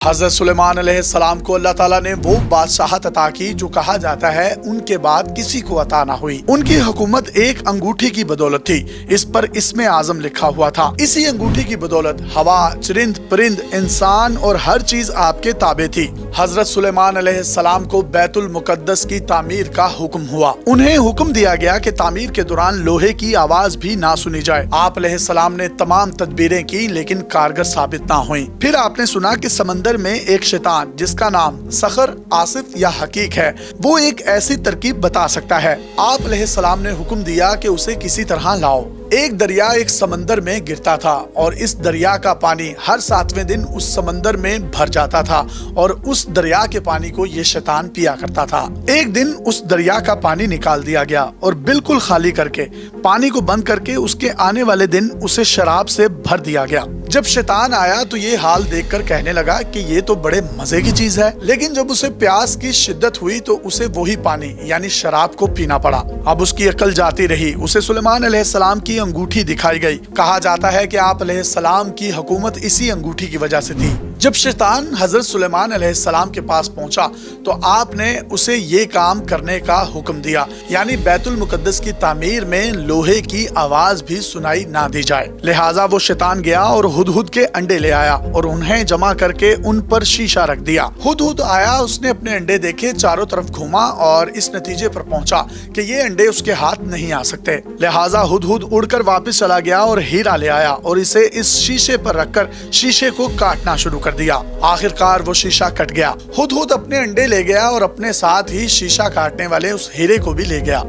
حضرت سلیمان علیہ السلام کو اللہ تعالیٰ نے وہ بادشاہت عطا کی جو کہا جاتا ہے ان کے بعد کسی کو عطا نہ ہوئی۔ ان کی حکومت ایک انگوٹھی کی بدولت تھی، اس پر اسم اعظم لکھا ہوا تھا۔ اسی انگوٹھی کی بدولت ہوا، چرند پرند، انسان اور ہر چیز آپ کے تابع تھی۔ حضرت سلیمان علیہ السلام کو بیت المقدس کی تعمیر کا حکم ہوا۔ انہیں حکم دیا گیا کہ تعمیر کے دوران لوہے کی آواز بھی نہ سنی جائے۔ آپ علیہ السلام نے تمام تدبیریں کی لیکن کارگر ثابت نہ ہوئیں۔ پھر آپ نے سنا کہ سمندر میں ایک شیطان جس کا نام صخر، آصف یا حقیق ہے، وہ ایک ایسی ترکیب بتا سکتا ہے۔ آپ علیہ السلام نے حکم دیا کہ اسے کسی طرح لاؤ۔ ایک دریا ایک سمندر میں گرتا تھا اور اس دریا کا پانی ہر 7ویں دن اس سمندر میں بھر جاتا تھا اور اس دریا کے پانی کو یہ شیطان پیا کرتا تھا۔ ایک دن اس دریا کا پانی نکال دیا گیا اور بالکل خالی کر کے پانی کو بند کر کے اس کے آنے والے دن اسے شراب سے بھر دیا گیا۔ جب شیطان آیا تو یہ حال دیکھ کر کہنے لگا کہ یہ تو بڑے مزے کی چیز ہے، لیکن جب اسے پیاس کی شدت ہوئی تو اسے وہی پانی یعنی شراب کو پینا پڑا۔ اب اس کی عقل جاتی رہی۔ اسے سلیمان علیہ السلام کی انگوٹھی دکھائی گئی۔ کہا جاتا ہے کہ آپ علیہ السلام کی حکومت اسی انگوٹھی کی وجہ سے تھی۔ جب شیطان حضرت سلیمان علیہ السلام کے پاس پہنچا تو آپ نے اسے یہ کام کرنے کا حکم دیا، یعنی بیت المقدس کی تعمیر میں لوہے کی آواز بھی سنائی نہ دی جائے۔ لہٰذا وہ شیطان گیا اور ہدہد کے انڈے لے آیا اور انہیں جمع کر کے ان پر شیشہ رکھ دیا۔ ہدہد آیا، اس نے اپنے انڈے دیکھے، چاروں طرف گھوما اور اس نتیجے پر پہنچا کہ یہ انڈے اس کے ہاتھ نہیں آ سکتے۔ لہٰذا ہدہد اڑ کر واپس چلا گیا اور ہیرا لے آیا اور اسے اس شیشے پر رکھ کر شیشے کو کاٹنا شروع کر دیا۔ آخر کار وہ شیشہ کٹ گیا۔ ہدہد اپنے انڈے لے گیا اور اپنے ساتھ ہی شیشہ کاٹنے والے اس ہیرے کو بھی لے گیا۔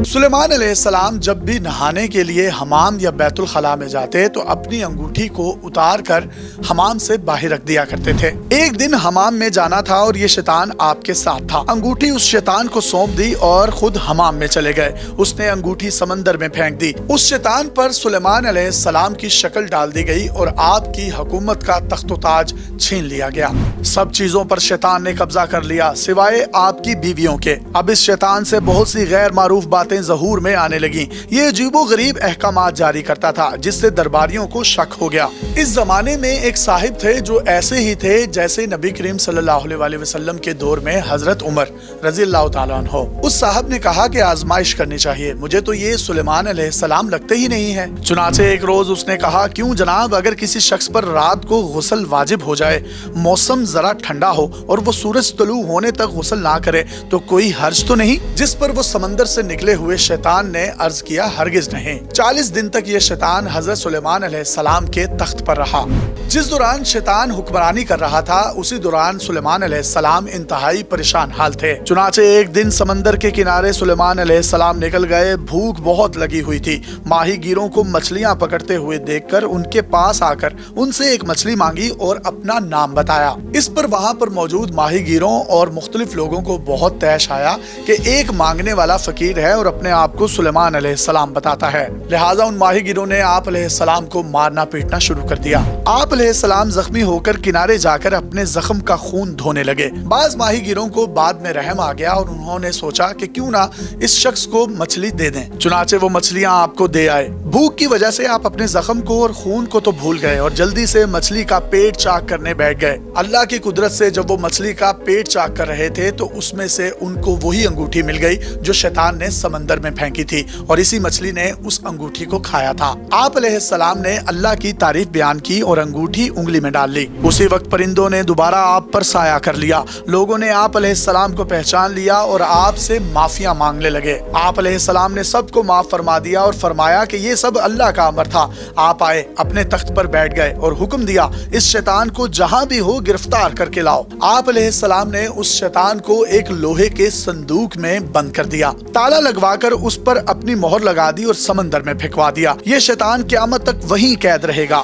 سلیمان علیہ السلام جب بھی نہانے کے لیے حمام یا بیت الخلاء میں جاتے تو اپنی انگوٹھی کو اتار کر حمام سے باہر رکھ دیا کرتے تھے۔ ایک دن حمام میں جانا تھا اور یہ شیطان آپ کے ساتھ تھا۔ انگوٹھی اس شیطان کو سونپ دی اور خود حمام میں چلے گئے۔ اس نے انگوٹھی سمندر میں پھینک دی۔ اس شیطان پر سلیمان علیہ السلام کی شکل ڈال دی گئی اور آپ کی حکومت کا تخت و تاج چھین لیا گیا۔ سب چیزوں پر شیطان نے قبضہ کر لیا سوائے آپ کی بیویوں کے۔ اب اس شیطان سے بہت سی غیر معروف باتیں ظہور میں آنے لگیں۔ یہ عجیب و غریب احکامات جاری کرتا تھا جس سے درباریوں کو شک ہو گیا۔ اس زمانے میں ایک صاحب تھے جو ایسے ہی تھے جیسے نبی کریم صلی اللہ علیہ وسلم کے دور میں حضرت عمر رضی اللہ تعالیٰ عنہ۔ اس صاحب نے کہا کہ آزمائش کرنی چاہیے، مجھے تو یہ سلیمان علیہ السلام لگتے ہی نہیں ہے۔ چنانچہ ایک روز اس نے کہا، کیوں جناب، اگر کسی شخص پر رات کو غسل واجب ہو جائے، موسم ذرا ٹھنڈا ہو اور وہ سورج طلوع ہونے تک غسل نہ کرے تو کوئی حرج تو نہیں؟ جس پر وہ سمندر سے نکلے ہوئے شیطان نے عرض کیا، ہرگز نہیں۔ 40 دن تک یہ شیطان حضرت سلیمان علیہ السلام کے تخت پر رہا۔ جس دوران شیطان حکمرانی کر رہا تھا اسی دوران سلیمان علیہ السلام انتہائی پریشان حال تھے۔ چنانچہ ایک دن سمندر کے کنارے سلیمان علیہ السلام نکل گئے۔ بھوک بہت لگی ہوئی تھی۔ ماہی گیروں کو مچھلیاں پکڑتے ہوئے دیکھ کر ان کے پاس آ کر ان سے ایک مچھلی مانگی اور اپنا نام بتایا۔ اس پر وہاں پر موجود ماہی گیروں اور مختلف لوگوں کو بہت طیش آیا کہ ایک مانگنے والا فقیر ہے اور اپنے آپ کو سلیمان علیہ السلام بتاتا ہے۔ لہٰذا ان ماہی گیروں نے آپ علیہ السلام کو مارنا پیٹنا شروع کر دیا۔ آپ علیہ السلام زخمی ہو کر کنارے جا کر اپنے زخم کا خون دھونے لگے۔ بعض ماہی گیروں کو بعد میں رحم آ گیا اور انہوں نے سوچا کہ کیوں نہ اس شخص کو مچھلی دے دیں۔ چنانچہ وہ مچھلیاں آپ کو دے آئے۔ بھوک کی وجہ سے آپ اپنے زخم کو اور خون کو تو بھول گئے اور جلدی سے مچھلی کا پیٹ چاک کرنے بیٹھ گئے۔ اللہ کی قدرت سے جب وہ مچھلی کا پیٹ چاک کر رہے تھے تو اس میں سے ان کو وہی انگوٹھی مل گئی جو شیطان نے سمندر میں پھینکی تھی اور اسی مچھلی نے اس انگوٹھی کو کھایا تھا۔ آپ علیہ السلام نے اللہ کی تعریف بیان کی اور انگوٹھی انگلی میں ڈال لی۔ اسی وقت پرندوں نے دوبارہ آپ پر سایہ کر لیا۔ لوگوں نے آپ علیہ السلام کو پہچان لیا اور آپ سے معافیاں مانگنے لگے۔ آپ علیہ السلام نے سب کو معاف فرما دیا اور فرمایا کہ یہ سب اللہ کا امر تھا۔ آپ آئے، اپنے تخت پر بیٹھ گئے اور حکم دیا، اس شیطان کو جہاں بھی ہو گرفتار کر کے لاؤ۔ آپ علیہ السلام نے اس شیطان کو ایک لوہے کے صندوق میں بند کر دیا، تالا لگوا کر اس پر اپنی مہر لگا دی اور سمندر میں پھینکوا دیا۔ یہ شیطان قیامت تک وہیں قید رہے گا۔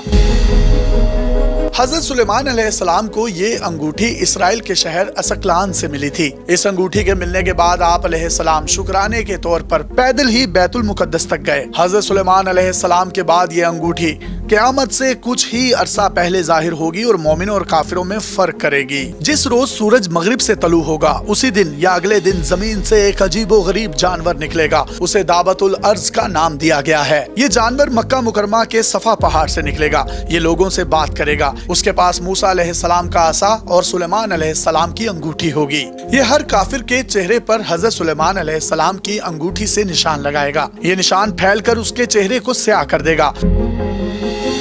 حضرت سلیمان علیہ السلام کو یہ انگوٹھی اسرائیل کے شہر اسکلان سے ملی تھی۔ اس انگوٹھی کے ملنے کے بعد آپ علیہ السلام شکرانے کے طور پر پیدل ہی بیت المقدس تک گئے۔ حضرت سلیمان علیہ السلام کے بعد یہ انگوٹھی قیامت سے کچھ ہی عرصہ پہلے ظاہر ہوگی اور مومنوں اور کافروں میں فرق کرے گی۔ جس روز سورج مغرب سے طلوع ہوگا اسی دن یا اگلے دن زمین سے ایک عجیب و غریب جانور نکلے گا، اسے دابت الارض کا نام دیا گیا ہے۔ یہ جانور مکہ مکرمہ کے صفا پہاڑ سے نکلے گا، یہ لوگوں سے بات کرے گا، اس کے پاس موسیٰ علیہ السلام کا عصا اور سلیمان علیہ السلام کی انگوٹھی ہوگی۔ یہ ہر کافر کے چہرے پر حضرت سلیمان علیہ السلام کی انگوٹھی سے نشان لگائے گا۔ یہ نشان پھیل کر اس کے چہرے کو سیاہ کر دے گا۔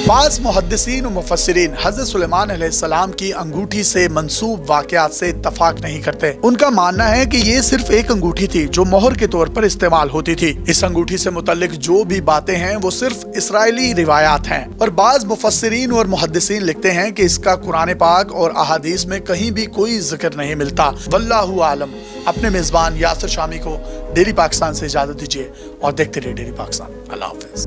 بعض محدثین و مفسرین حضرت سلیمان علیہ السلام کی انگوٹھی سے منسوب واقعات سے اتفاق نہیں کرتے۔ ان کا ماننا ہے کہ یہ صرف ایک انگوٹھی تھی جو مہر کے طور پر استعمال ہوتی تھی۔ اس انگوٹھی سے متعلق جو بھی باتیں ہیں وہ صرف اسرائیلی روایات ہیں، اور بعض مفسرین اور محدثین لکھتے ہیں کہ اس کا قرآن پاک اور احادیث میں کہیں بھی کوئی ذکر نہیں ملتا۔ واللہ عالم۔ اپنے میزبان یاسر شامی کو ڈیلی پاکستان سے اجازت دیجیے اور دیکھتے رہیے ڈیلی پاکستان۔ اللہ حافظ۔